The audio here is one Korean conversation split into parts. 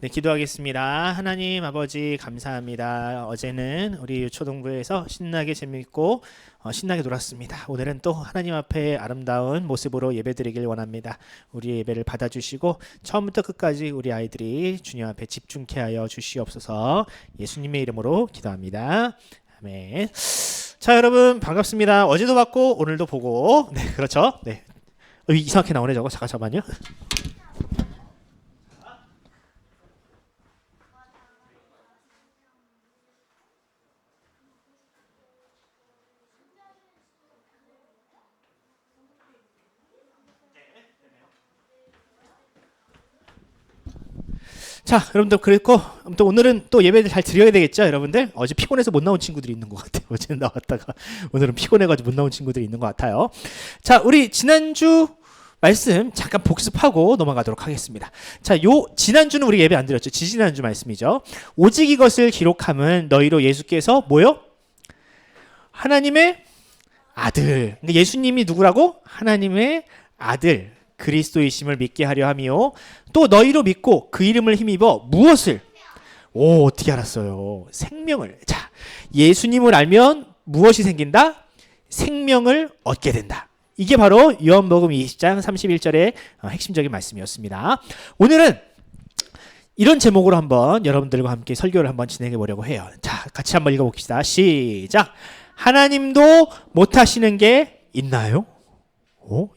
네, 기도하겠습니다. 하나님 아버지 감사합니다. 어제는 우리 초등부에서 신나게 재밌고 신나게 놀았습니다. 오늘은 또 하나님 앞에 아름다운 모습으로 예배드리길 원합니다. 우리 예배를 받아주시고 처음부터 끝까지 우리 아이들이 주님 앞에 집중케 하여 주시옵소서. 예수님의 이름으로 기도합니다. 아멘. 자, 여러분 반갑습니다. 어제도 봤고 오늘도 보고, 네, 그렇죠. 네, 이상하게 나오네 저거. 잠깐만요. 자, 여러분들 그랬고 아무튼 오늘은 또 예배를 잘 드려야 되겠죠, 여러분들. 어제 피곤해서 못 나온 친구들이 있는 것 같아요. 어제는 나왔다가 오늘은 피곤해가지고 못 나온 친구들이 있는 것 같아요. 자, 우리 지난주 말씀 잠깐 복습하고 넘어가도록 하겠습니다. 자, 요 지난주는 우리 예배 안 드렸죠. 지지난주 말씀이죠. 오직 이것을 기록함은 너희로 예수께서 뭐요? 하나님의 아들. 그러니까 예수님이 누구라고? 하나님의 아들. 그리스도이심을 믿게 하려 함이요. 또 너희로 믿고 그 이름을 힘입어 무엇을? 어떻게 알았어요? 생명을. 자, 예수님을 알면 무엇이 생긴다? 생명을 얻게 된다. 이게 바로 요한복음 20장 31절의 핵심적인 말씀이었습니다. 오늘은 이런 제목으로 한번 여러분들과 함께 설교를 한번 진행해 보려고 해요. 자, 같이 한번 읽어봅시다. 시작. 하나님도 못하시는 게 있나요?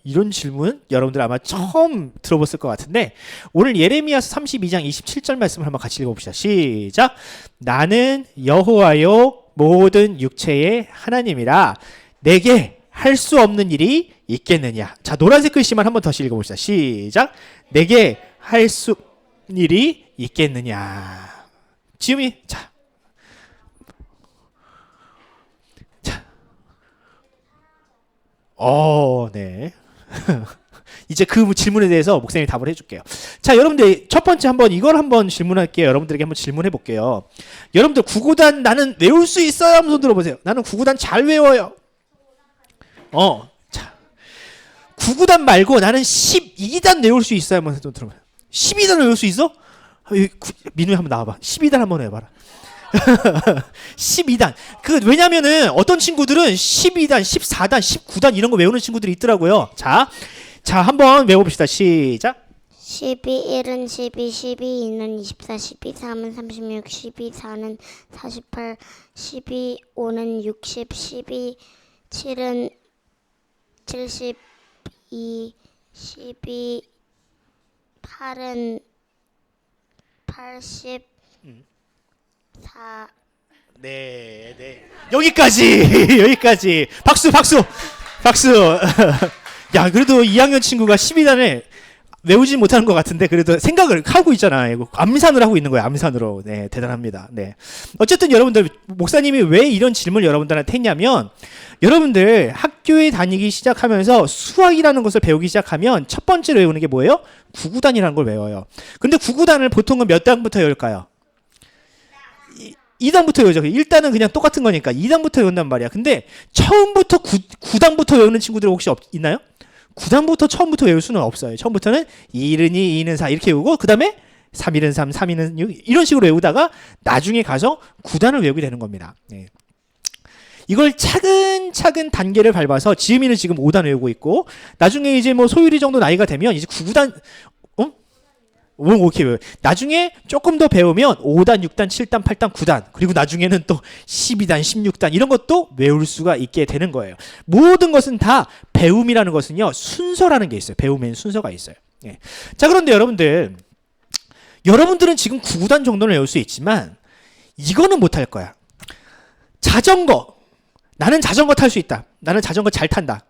이런 질문 여러분들 아마 처음 들어봤을 것 같은데, 오늘 예레미야서 32장 27절 말씀을 한번 같이 읽어봅시다. 시작. 나는 여호와요 모든 육체의 하나님이라 내게 할 수 없는 일이 있겠느냐. 자, 노란색 글씨만 한번 다시 읽어봅시다. 시작. 내게 할 수 없는 일이 있겠느냐. 지음이 자. 네. 이제 그 질문에 대해서 목사님이 답을 해줄게요. 자, 여러분들 첫 번째 한번 이걸 한번 질문할게요. 여러분들에게 한번 질문해 볼게요. 여러분들 구구단 나는 외울 수 있어요? 한번 손 들어보세요. 나는 구구단 잘 외워요. 자, 구구단 말고 나는 12단 외울 수 있어요? 한번 손 들어보세요. 12단 외울 수 있어? 민우야 한번 나와봐. 12단 한번 해봐라. 12단. 왜냐면은 어떤 친구들은 12단, 14단, 19단 이런 거 외우는 친구들이 있더라고요. 자, 한번 외워봅시다. 시작. 12일은 12, 12는 24, 12, 3은 36, 12, 4는 48, 12, 5는 60, 12, 7은 72, 12, 8은 80, 4. 네. 여기까지. 박수. 야, 그래도 2학년 친구가 12단을 외우지 못하는 것 같은데 그래도 생각을 하고 있잖아요. 암산을 하고 있는 거예요. 암산으로. 네, 대단합니다. 네. 어쨌든 여러분들, 목사님이 왜 이런 질문을 여러분들한테 했냐면, 여러분들 학교에 다니기 시작하면서 수학이라는 것을 배우기 시작하면 첫 번째로 외우는 게 뭐예요? 구구단이라는 걸 외워요. 근데 구구단을 보통은 몇 단부터 외울까요? 2단부터 외우죠. 1단은 그냥 똑같은 거니까 2단부터 외운단 말이야. 근데 처음부터 9단부터 외우는 친구들 혹시 있나요? 9단부터 처음부터 외울 수는 없어요. 처음부터는 1은 2, 2는 4 이렇게 외우고, 그 다음에 3, 1은 3, 3, 2는 6 이런 식으로 외우다가 나중에 가서 9단을 외우게 되는 겁니다. 네. 이걸 차근차근 단계를 밟아서 지음이는 지금 5단 외우고 있고, 나중에 이제 뭐 소율이 정도 나이가 되면 이제 9단 오케이. 나중에 조금 더 배우면 5단, 6단, 7단, 8단, 9단, 그리고 나중에는 또 12단, 16단 이런 것도 외울 수가 있게 되는 거예요. 모든 것은 다 배움이라는 것은요, 순서라는 게 있어요. 배움에는 순서가 있어요. 예. 자, 그런데 여러분들은 지금 9단 정도는 외울 수 있지만 이거는 못할 거야. 자전거. 나는 자전거 탈 수 있다. 나는 자전거 잘 탄다.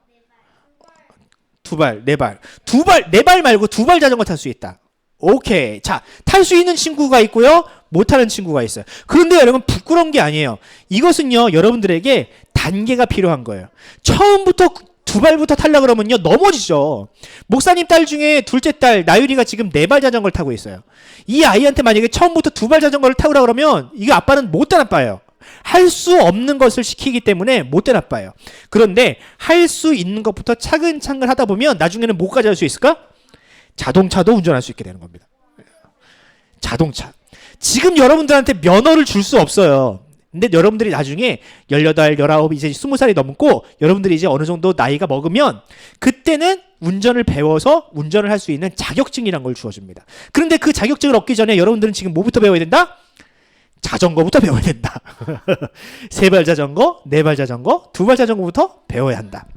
2발, 4발. 4발 말고 2발 자전거 탈 수 있다. 오케이. 자, 탈 수 있는 친구가 있고요, 못 타는 친구가 있어요. 그런데 여러분, 부끄러운 게 아니에요. 이것은요, 여러분들에게 단계가 필요한 거예요. 처음부터 2발부터 타려고 그러면요, 넘어지죠. 목사님 딸 중에 둘째 딸 나유리가 지금 4발 자전거를 타고 있어요. 이 아이한테 만약에 처음부터 2발 자전거를 타고 그러면 이거 아빠는 못된 아빠예요. 할 수 없는 것을 시키기 때문에 못된 아빠예요. 그런데 할 수 있는 것부터 차근차근 하다 보면 나중에는 뭐까지 할 수 있을까? 자동차도 운전할 수 있게 되는 겁니다. 자동차. 지금 여러분들한테 면허를 줄 수 없어요. 근데 여러분들이 나중에 18, 19, 이제 20살이 넘고 여러분들이 이제 어느 정도 나이가 먹으면 그때는 운전을 배워서 운전을 할 수 있는 자격증이란 걸 주어줍니다. 그런데 그 자격증을 얻기 전에 여러분들은 지금 뭐부터 배워야 된다? 자전거부터 배워야 된다. 3발 자전거, 4발 자전거, 2발 자전거부터 배워야 한다.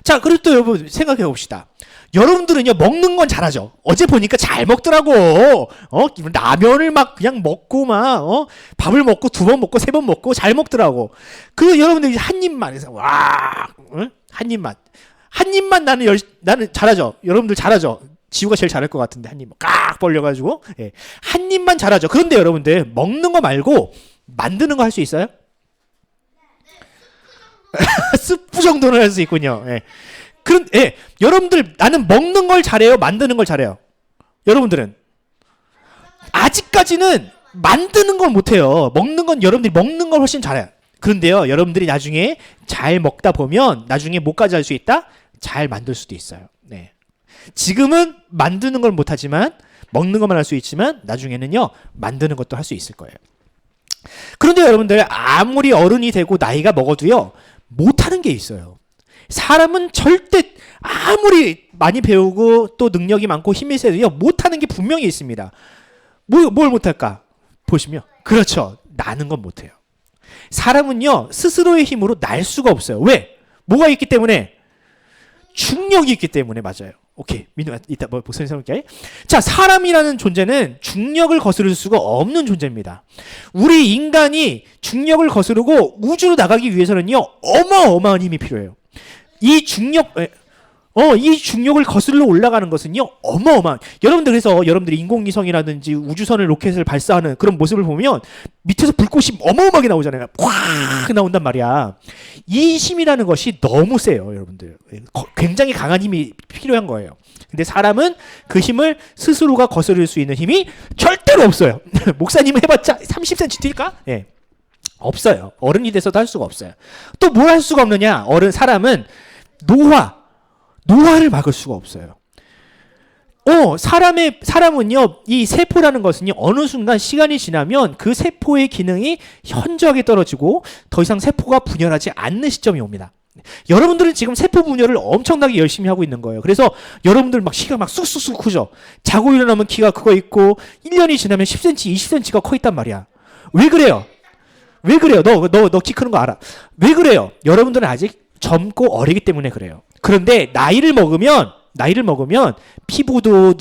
자, 그리고 또 여러분 생각해 봅시다. 여러분들은요, 먹는 건 잘하죠. 어제 보니까 잘 먹더라고. 라면을 막 그냥 먹고 밥을 먹고 2번 먹고 3번 먹고 잘 먹더라고. 그 여러분들이 한 입만 해서 와, 한 입만. 한 입만 나는 잘하죠. 여러분들 잘하죠. 지우가 제일 잘할 것 같은데 한 입 깍 벌려가지고 예. 한 입만 잘하죠. 그런데 여러분들 먹는 거 말고 만드는 거 할 수 있어요? 스프 정도는 할 수 있군요. 예. 여러분들 나는 먹는 걸 잘해요, 만드는 걸 잘해요? 여러분들은 아직까지는 만드는 걸 못해요. 먹는 건 여러분들이 먹는 걸 훨씬 잘해요. 그런데요, 여러분들이 나중에 잘 먹다 보면 나중에 뭐까지 할 수 있다? 잘 만들 수도 있어요. 네. 지금은 만드는 걸 못하지만 먹는 것만 할 수 있지만 나중에는요, 만드는 것도 할 수 있을 거예요. 그런데 여러분들 아무리 어른이 되고 나이가 먹어도요, 못하는 게 있어요. 사람은 절대 아무리 많이 배우고 또 능력이 많고 힘이 세도요, 못하는 게 분명히 있습니다. 뭘 못할까? 보시면 그렇죠. 나는 건 못해요. 사람은요, 스스로의 힘으로 날 수가 없어요. 왜? 뭐가 있기 때문에? 중력이 있기 때문에. 맞아요. 오케이. 민우 이따 목소리 세울게. 자, 사람이라는 존재는 중력을 거스를 수가 없는 존재입니다. 우리 인간이 중력을 거스르고 우주로 나가기 위해서는요, 어마어마한 힘이 필요해요. 이 중력을 거슬러 올라가는 것은요, 어마어마한. 여러분들 그래서 여러분들이 인공위성이라든지 우주선을 로켓을 발사하는 그런 모습을 보면 밑에서 불꽃이 어마어마하게 나오잖아요. 확 나온단 말이야. 이 힘이라는 것이 너무 세요, 여러분들. 굉장히 강한 힘이 필요한 거예요. 근데 사람은 그 힘을 스스로가 거스를 수 있는 힘이 절대로 없어요. 목사님은 해봤자 30cm 뛸까? 예. 없어요. 어른이 돼서도 할 수가 없어요. 또 뭘 할 수가 없느냐? 사람은 노화를 막을 수가 없어요. 사람은요, 이 세포라는 것은요, 어느 순간 시간이 지나면 그 세포의 기능이 현저하게 떨어지고 더 이상 세포가 분열하지 않는 시점이 옵니다. 여러분들은 지금 세포 분열을 엄청나게 열심히 하고 있는 거예요. 그래서 여러분들 막 키가 막 쑥쑥쑥 크죠. 자고 일어나면 키가 크고 있고 1년이 지나면 10cm, 20cm가 커 있단 말이야. 왜 그래요? 왜 그래요? 너 키 크는 거 알아. 왜 그래요? 여러분들은 아직 젊고 어리기 때문에 그래요. 그런데 나이를 먹으면 피부도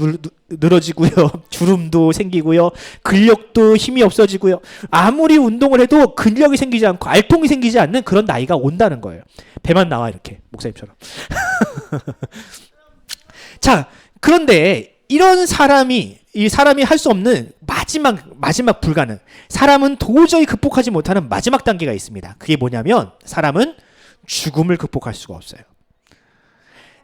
늘어지고요, 주름도 생기고요, 근력도 힘이 없어지고요, 아무리 운동을 해도 근력이 생기지 않고 알통이 생기지 않는 그런 나이가 온다는 거예요. 배만 나와 이렇게 목사님처럼. 자, 그런데 이런 사람이 할 수 없는 마지막 불가능, 사람은 도저히 극복하지 못하는 마지막 단계가 있습니다. 그게 뭐냐면 사람은 죽음을 극복할 수가 없어요.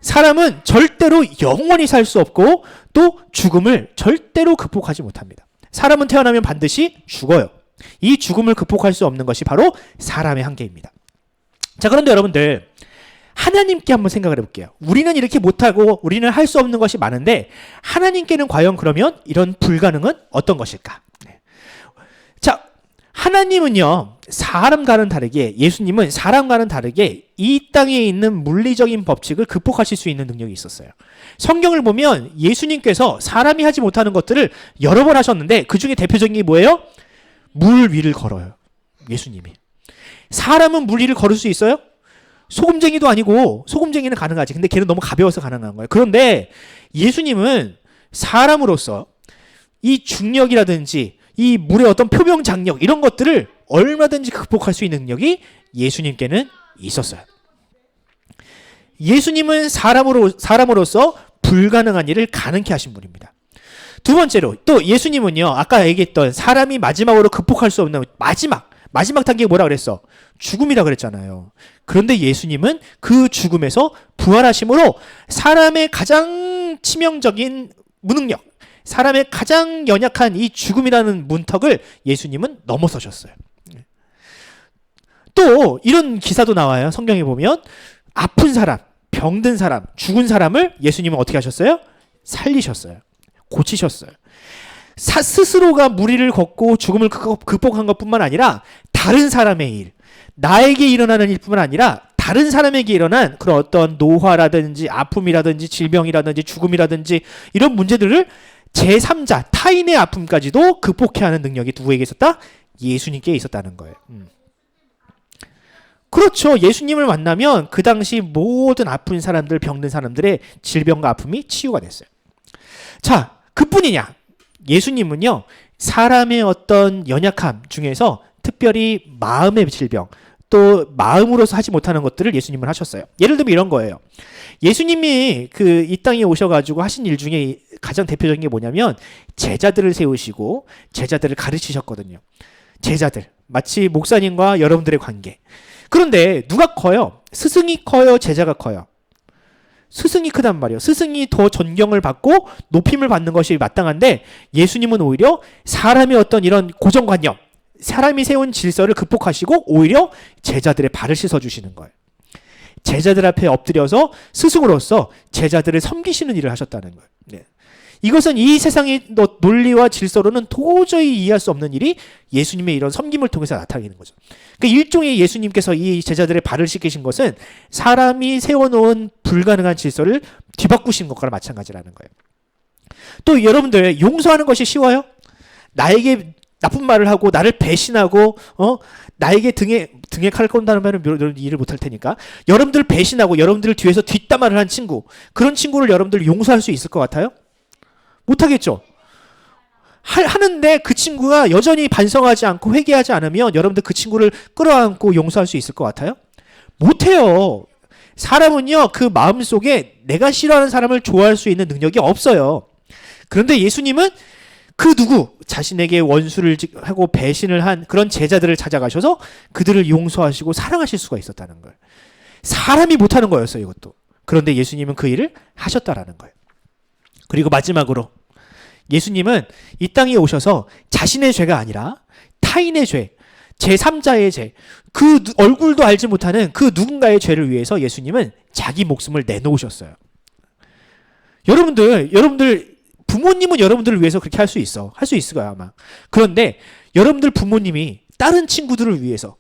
사람은 절대로 영원히 살 수 없고 또 죽음을 절대로 극복하지 못합니다. 사람은 태어나면 반드시 죽어요. 이 죽음을 극복할 수 없는 것이 바로 사람의 한계입니다. 자, 그런데 여러분들 하나님께 한번 생각을 해볼게요. 우리는 이렇게 못하고 우리는 할 수 없는 것이 많은데 하나님께는 과연 그러면 이런 불가능은 어떤 것일까? 네. 자, 하나님은요, 사람과는 다르게, 예수님은 사람과는 다르게 이 땅에 있는 물리적인 법칙을 극복하실 수 있는 능력이 있었어요. 성경을 보면 예수님께서 사람이 하지 못하는 것들을 여러 번 하셨는데 그 중에 대표적인 게 뭐예요? 물 위를 걸어요. 예수님이. 사람은 물 위를 걸을 수 있어요? 소금쟁이도 아니고, 소금쟁이는 가능하지. 근데 걔는 너무 가벼워서 가능한 거예요. 그런데 예수님은 사람으로서 이 중력이라든지 이 물의 어떤 표면 장력 이런 것들을 얼마든지 극복할 수 있는 능력이 예수님께는 있었어요. 예수님은 사람으로서 불가능한 일을 가능케 하신 분입니다. 두 번째로 또 예수님은요, 아까 얘기했던 사람이 마지막으로 극복할 수 없는 마지막 단계가 뭐라 그랬어? 죽음이라 그랬잖아요. 그런데 예수님은 그 죽음에서 부활하심으로 사람의 가장 치명적인 무능력, 사람의 가장 연약한 이 죽음이라는 문턱을 예수님은 넘어서셨어요. 또 이런 기사도 나와요. 성경에 보면 아픈 사람, 병든 사람, 죽은 사람을 예수님은 어떻게 하셨어요? 살리셨어요. 고치셨어요. 스스로가 무리를 걷고 죽음을 극복한 것뿐만 아니라 다른 사람의 일, 나에게 일어나는 일뿐만 아니라 다른 사람에게 일어난 그런 어떤 노화라든지 아픔이라든지 질병이라든지 죽음이라든지 이런 문제들을 제3자, 타인의 아픔까지도 극복해야 하는 능력이 누구에게 있었다? 예수님께 있었다는 거예요. 그렇죠. 예수님을 만나면 그 당시 모든 아픈 사람들, 병든 사람들의 질병과 아픔이 치유가 됐어요. 자, 그뿐이냐? 예수님은요, 사람의 어떤 연약함 중에서 특별히 마음의 질병, 또 마음으로서 하지 못하는 것들을 예수님은 하셨어요. 예를 들면 이런 거예요. 예수님이 이 땅에 오셔가지고 하신 일 중에 가장 대표적인 게 뭐냐면 제자들을 세우시고 제자들을 가르치셨거든요. 제자들, 마치 목사님과 여러분들의 관계. 그런데 누가 커요? 스승이 커요? 제자가 커요? 스승이 크단 말이에요. 스승이 더 존경을 받고 높임을 받는 것이 마땅한데 예수님은 오히려 사람의 어떤 이런 고정관념, 사람이 세운 질서를 극복하시고 오히려 제자들의 발을 씻어주시는 거예요. 제자들 앞에 엎드려서 스승으로서 제자들을 섬기시는 일을 하셨다는 거예요. 네. 이것은 이 세상의 논리와 질서로는 도저히 이해할 수 없는 일이 예수님의 이런 섬김을 통해서 나타나는 거죠. 그러니까 일종의 예수님께서 이 제자들의 발을 씻기신 것은 사람이 세워놓은 불가능한 질서를 뒤바꾸신 것과 마찬가지라는 거예요. 또 여러분들 용서하는 것이 쉬워요? 나에게 나쁜 말을 하고 나를 배신하고 나에게 등에 칼을 꼰다는 말은 여러분 이해를 못할 테니까 여러분들 배신하고 여러분들 뒤에서 뒷담화를 한 친구, 그런 친구를 여러분들 용서할 수 있을 것 같아요? 못하겠죠. 하는데 그 친구가 여전히 반성하지 않고 회개하지 않으면 여러분들 그 친구를 끌어안고 용서할 수 있을 것 같아요? 못해요. 사람은요, 그 마음속에 내가 싫어하는 사람을 좋아할 수 있는 능력이 없어요. 그런데 예수님은 그 누구, 자신에게 원수를 하고 배신을 한 그런 제자들을 찾아가셔서 그들을 용서하시고 사랑하실 수가 있었다는 거예요. 사람이 못하는 거였어요, 이것도. 그런데 예수님은 그 일을 하셨다라는 거예요. 그리고 마지막으로 예수님은 이 땅에 오셔서 자신의 죄가 아니라 타인의 죄, 제3자의 죄, 그 얼굴도 알지 못하는 그 누군가의 죄를 위해서 예수님은 자기 목숨을 내놓으셨어요. 여러분들 부모님은 여러분들을 위해서 그렇게 할 수 있어. 할 수 있을 거야 아마. 그런데 여러분들 부모님이 다른 친구들을 위해서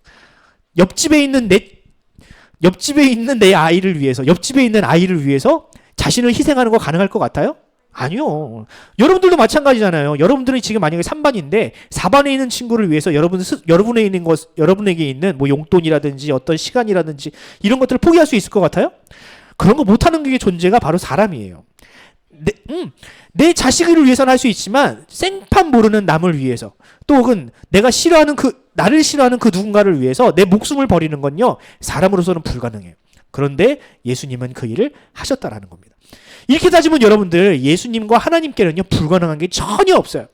옆집에 있는 내 아이를 위해서, 옆집에 있는 아이를 위해서 자신을 희생하는 거 가능할 것 같아요? 아니요. 여러분들도 마찬가지잖아요. 여러분들은 지금 만약에 3반인데 4반에 있는 친구를 위해서 여러분에게 있는 뭐 용돈이라든지 어떤 시간이라든지 이런 것들을 포기할 수 있을 것 같아요? 그런 거 못하는 게 존재가 바로 사람이에요. 내 자식을 위해서는 할 수 있지만 생판 모르는 남을 위해서, 또 혹은 나를 싫어하는 그 누군가를 위해서 내 목숨을 버리는 건요, 사람으로서는 불가능해요. 그런데 예수님은 그 일을 하셨다라는 겁니다. 이렇게 따지면 여러분들 예수님과 하나님께는요 불가능한 게 전혀 없어요.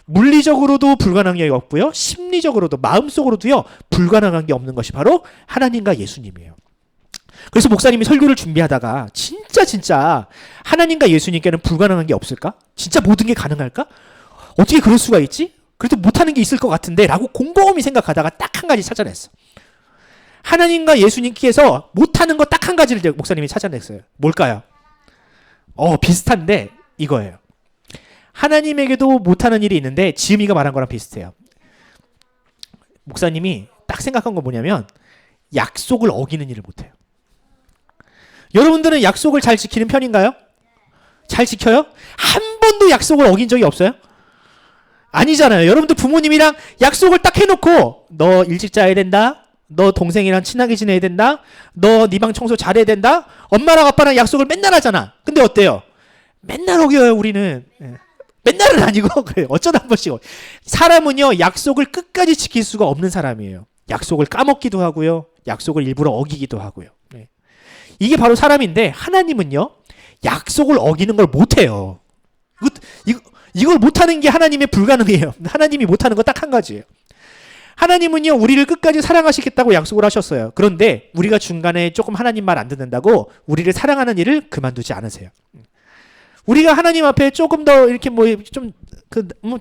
물리적으로도 불가능한 게 없고요, 심리적으로도 마음속으로도요 불가능한 게 없는 것이 바로 하나님과 예수님이에요. 그래서 목사님이 설교를 준비하다가 진짜 하나님과 예수님께는 불가능한 게 없을까? 진짜 모든 게 가능할까? 어떻게 그럴 수가 있지? 그래도 못하는 게 있을 것 같은데 라고 곰곰이 생각하다가 딱 한 가지 찾아냈어. 하나님과 예수님께서 못하는 거 딱 한 가지를 목사님이 찾아냈어요. 뭘까요? 비슷한데 이거예요. 하나님에게도 못하는 일이 있는데 지음이가 말한 거랑 비슷해요. 목사님이 딱 생각한 건 뭐냐면 약속을 어기는 일을 못해요. 여러분들은 약속을 잘 지키는 편인가요? 잘 지켜요? 한 번도 약속을 어긴 적이 없어요? 아니잖아요. 여러분들 부모님이랑 약속을 딱 해놓고 너 일찍 자야 된다, 너 동생이랑 친하게 지내야 된다, 너 네 방 청소 잘해야 된다, 엄마랑 아빠랑 약속을 맨날 하잖아. 근데 어때요? 맨날 어겨요 우리는. 맨날은 아니고 그래요. 어쩌다 한 번씩. 사람은요 약속을 끝까지 지킬 수가 없는 사람이에요. 약속을 까먹기도 하고요, 약속을 일부러 어기기도 하고요. 이게 바로 사람인데 하나님은요 약속을 어기는 걸 못해요. 이걸 못하는 게 하나님의 불가능이에요. 하나님이 못하는 거 딱 한 가지예요. 하나님은요 우리를 끝까지 사랑하시겠다고 약속을 하셨어요. 그런데 우리가 중간에 조금 하나님 말 안 듣는다고 우리를 사랑하는 일을 그만두지 않으세요. 우리가 하나님 앞에 조금 더 이렇게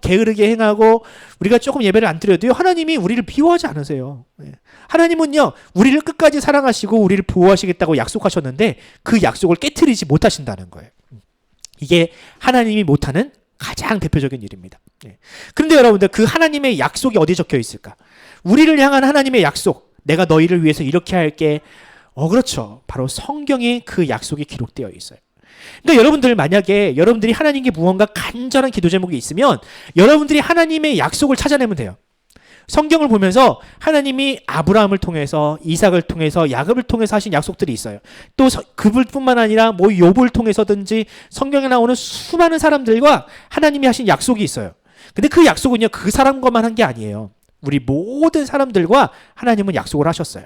게으르게 행하고 우리가 조금 예배를 안 드려도요 하나님이 우리를 미워하지 않으세요. 하나님은요 우리를 끝까지 사랑하시고 우리를 보호하시겠다고 약속하셨는데 그 약속을 깨트리지 못하신다는 거예요. 이게 하나님이 못하는 가장 대표적인 일입니다. 네. 그런데 여러분들 그 하나님의 약속이 어디 적혀 있을까? 우리를 향한 하나님의 약속. 내가 너희를 위해서 이렇게 할게. 그렇죠. 바로 성경에 그 약속이 기록되어 있어요. 그러니까 여러분들 만약에 여러분들이 하나님께 무언가 간절한 기도 제목이 있으면 여러분들이 하나님의 약속을 찾아내면 돼요. 성경을 보면서 하나님이 아브라함을 통해서 이삭을 통해서 야곱을 통해서 하신 약속들이 있어요. 또 그분뿐만 아니라 뭐 욥을 통해서든지 성경에 나오는 수많은 사람들과 하나님이 하신 약속이 있어요. 근데 그 약속은요, 그 사람과만 한 게 아니에요. 우리 모든 사람들과 하나님은 약속을 하셨어요.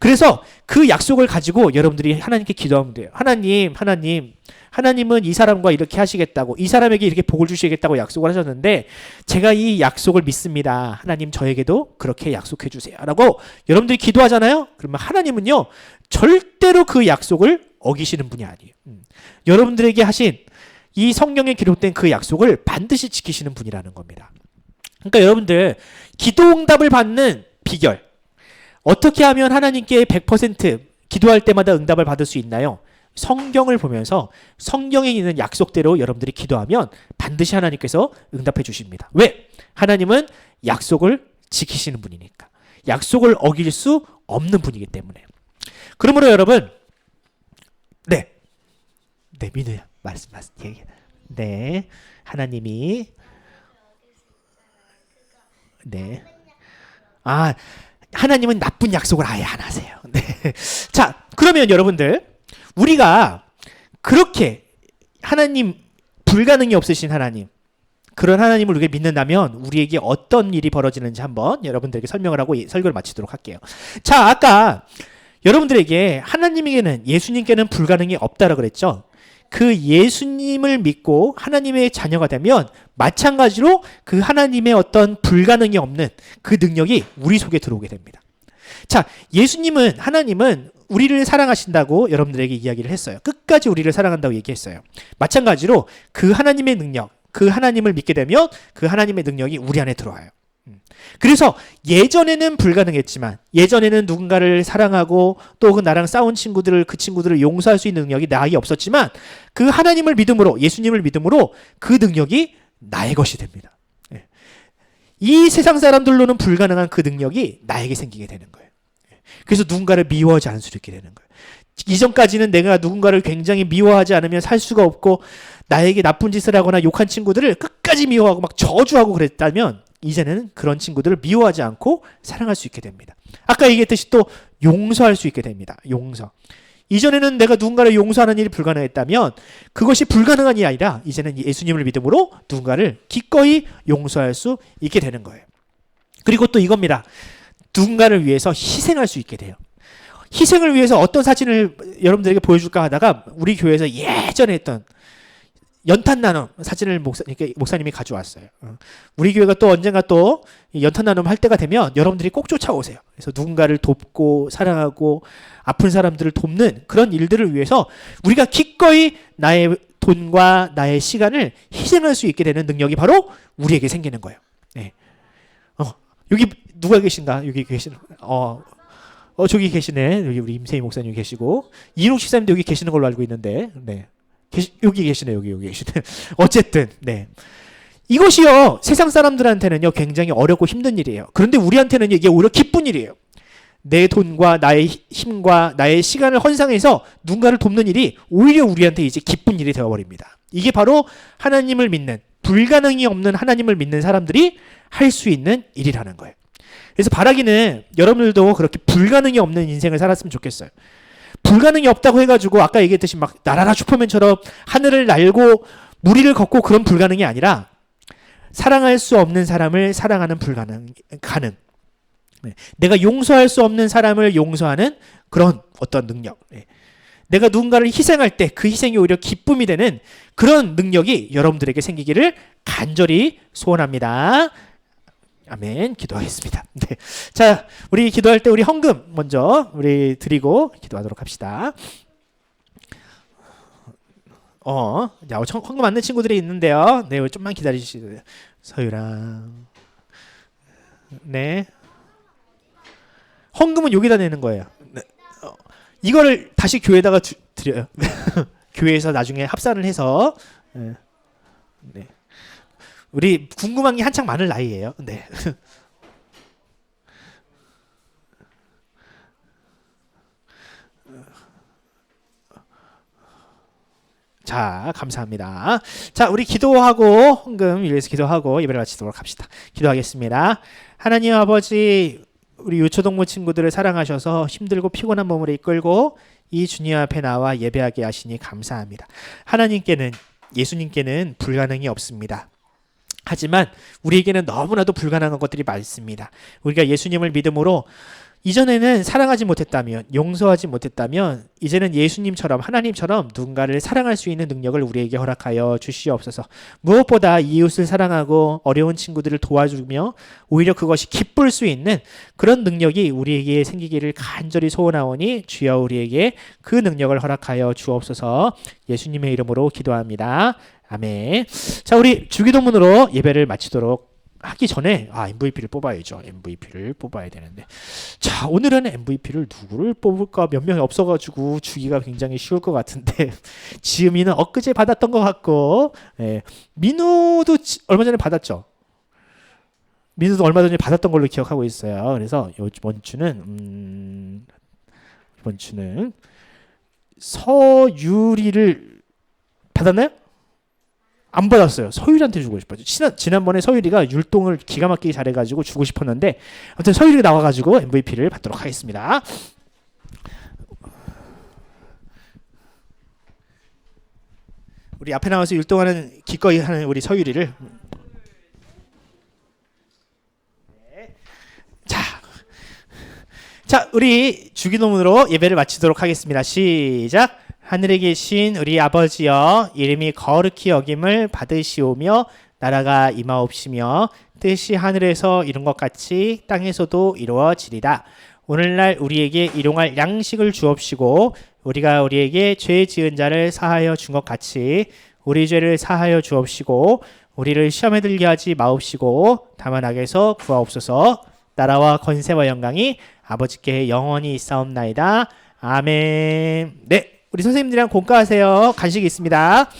그래서 그 약속을 가지고 여러분들이 하나님께 기도하면 돼요. 하나님은 이 사람과 이렇게 하시겠다고, 이 사람에게 이렇게 복을 주시겠다고 약속을 하셨는데 제가 이 약속을 믿습니다. 하나님 저에게도 그렇게 약속해 주세요. 라고 여러분들이 기도하잖아요. 그러면 하나님은요, 절대로 그 약속을 어기시는 분이 아니에요. 여러분들에게 하신 이 성경에 기록된 그 약속을 반드시 지키시는 분이라는 겁니다. 그러니까 여러분들 기도응답을 받는 비결, 어떻게 하면 하나님께 100% 기도할 때마다 응답을 받을 수 있나요? 성경을 보면서 성경에 있는 약속대로 여러분들이 기도하면 반드시 하나님께서 응답해 주십니다. 왜? 하나님은 약속을 지키시는 분이니까. 약속을 어길 수 없는 분이기 때문에. 그러므로 여러분, 네, 민우야, 말씀. 네, 하나님이 네. 하나님은 나쁜 약속을 아예 안 하세요. 네. 자, 그러면 여러분들, 우리가 그렇게 하나님, 불가능이 없으신 하나님, 그런 하나님을 우리가 믿는다면 우리에게 어떤 일이 벌어지는지 한번 여러분들에게 설명을 하고 설교를 마치도록 할게요. 자, 아까 여러분들에게 하나님에게는, 예수님께는 불가능이 없다라고 그랬죠. 그 예수님을 믿고 하나님의 자녀가 되면 마찬가지로 그 하나님의 어떤 불가능이 없는 그 능력이 우리 속에 들어오게 됩니다. 자, 하나님은 우리를 사랑하신다고 여러분들에게 이야기를 했어요. 끝까지 우리를 사랑한다고 얘기했어요. 마찬가지로 그 하나님의 능력, 그 하나님을 믿게 되면 그 하나님의 능력이 우리 안에 들어와요. 그래서 예전에는 불가능했지만, 예전에는 누군가를 사랑하고 또 그 나랑 싸운 그 친구들을 용서할 수 있는 능력이 나에게 없었지만, 그 하나님을 믿음으로, 예수님을 믿음으로 그 능력이 나의 것이 됩니다. 이 세상 사람들로는 불가능한 그 능력이 나에게 생기게 되는 거예요. 그래서 누군가를 미워하지 않을 수 있게 되는 거예요. 이전까지는 내가 누군가를 굉장히 미워하지 않으면 살 수가 없고, 나에게 나쁜 짓을 하거나 욕한 친구들을 끝까지 미워하고 막 저주하고 그랬다면, 이제는 그런 친구들을 미워하지 않고 사랑할 수 있게 됩니다. 아까 얘기했듯이 또 용서할 수 있게 됩니다. 용서. 이전에는 내가 누군가를 용서하는 일이 불가능했다면 그것이 불가능한 일이 아니라 이제는 예수님을 믿음으로 누군가를 기꺼이 용서할 수 있게 되는 거예요. 그리고 또 이겁니다. 누군가를 위해서 희생할 수 있게 돼요. 희생을 위해서 어떤 사진을 여러분들에게 보여줄까 하다가 우리 교회에서 예전에 했던 연탄 나눔 사진을 목사님이 가져왔어요. 우리 교회가 또 언젠가 또 연탄 나눔 할 때가 되면 여러분들이 꼭 쫓아오세요. 그래서 누군가를 돕고 사랑하고 아픈 사람들을 돕는 그런 일들을 위해서 우리가 기꺼이 나의 돈과 나의 시간을 희생할 수 있게 되는 능력이 바로 우리에게 생기는 거예요. 네. 여기 누가 계신가? 여기 계시는 저기 계시네. 여기 우리 임세희 목사님 계시고 이인욱 집사님도 여기 계시는 걸로 알고 있는데, 네. 여기 계시네. 여기 계시네. 어쨌든, 네. 이것이요, 세상 사람들한테는요, 굉장히 어렵고 힘든 일이에요. 그런데 우리한테는 이게 오히려 기쁜 일이에요. 내 돈과 나의 힘과 나의 시간을 헌상해서 누군가를 돕는 일이 오히려 우리한테 이제 기쁜 일이 되어버립니다. 이게 바로 하나님을 믿는, 불가능이 없는 하나님을 믿는 사람들이 할 수 있는 일이라는 거예요. 그래서 바라기는 여러분들도 그렇게 불가능이 없는 인생을 살았으면 좋겠어요. 불가능이 없다고 해가지고 아까 얘기했듯이 막 나라라 슈퍼맨처럼 하늘을 날고 무리를 걷고 그런 불가능이 아니라 사랑할 수 없는 사람을 사랑하는 가능. 네. 내가 용서할 수 없는 사람을 용서하는 그런 어떤 능력. 네. 내가 누군가를 희생할 때 그 희생이 오히려 기쁨이 되는 그런 능력이 여러분들에게 생기기를 간절히 소원합니다. 아멘. 기도하겠습니다. 네. 자, 우리 기도할 때 우리 헌금 먼저 우리 드리고 기도하도록 합시다. 헌금 받는 친구들이 있는데요. 네, 좀만 기다리시죠. 서유랑. 네. 헌금은 여기다 내는 거예요. 네. 이거를 다시 교회에다가 드려요. 교회에서 나중에 합산을 해서. 네. 우리 궁금한 게 한창 많을 나이예요. 네. 자, 감사합니다. 자, 우리 기도하고 헌금 위해서 기도하고 예배를 마치도록 합시다. 기도하겠습니다. 하나님 아버지, 우리 유초동부 친구들을 사랑하셔서 힘들고 피곤한 몸으로 이끌고 이 주님 앞에 나와 예배하게 하시니 감사합니다. 하나님께는, 예수님께는 불가능이 없습니다. 하지만 우리에게는 너무나도 불가능한 것들이 많습니다. 우리가 예수님을 믿음으로 이전에는 사랑하지 못했다면, 용서하지 못했다면 이제는 예수님처럼, 하나님처럼 누군가를 사랑할 수 있는 능력을 우리에게 허락하여 주시옵소서. 무엇보다 이웃을 사랑하고 어려운 친구들을 도와주며 오히려 그것이 기쁠 수 있는 그런 능력이 우리에게 생기기를 간절히 소원하오니 주여 우리에게 그 능력을 허락하여 주옵소서. 예수님의 이름으로 기도합니다. 아멘. 자, 우리 주기도문으로 예배를 마치도록 하기 전에 MVP를 뽑아야죠. MVP를 뽑아야 되는데, 자, 오늘은 MVP를 누구를 뽑을까? 몇 명이 없어가지고 주기가 굉장히 쉬울 것 같은데 지음이는 엊그제 받았던 것 같고, 민우도 얼마 전에 받았죠. 민우도 얼마 전에 받았던 걸로 기억하고 있어요. 그래서 이번 주는 서유리를 받았나요? 안 받았어요. 서유리한테 주고 싶어요. 지난번에 서유리가 율동을 기가 막히게 잘해가지고 주고 싶었는데, 아무튼 서유리가 나와가지고 MVP를 받도록 하겠습니다. 우리 앞에 나와서 율동하는 기꺼이 하는 우리 서유리를. 자, 우리 주기도문으로 예배를 마치도록 하겠습니다. 시작. 하늘에 계신 우리 아버지여, 이름이 거룩히 여김을 받으시오며 나라가 임하옵시며 뜻이 하늘에서 이룬 것 같이 땅에서도 이루어지리다. 오늘날 우리에게 일용할 양식을 주옵시고 우리가 우리에게 죄 지은 자를 사하여 준 것 같이 우리 죄를 사하여 주옵시고 우리를 시험에 들게 하지 마옵시고 다만 악에서 구하옵소서. 나라와 권세와 영광이 아버지께 영원히 있사옵나이다. 아멘. 네, 우리 선생님들이랑 공과하세요. 간식이 있습니다.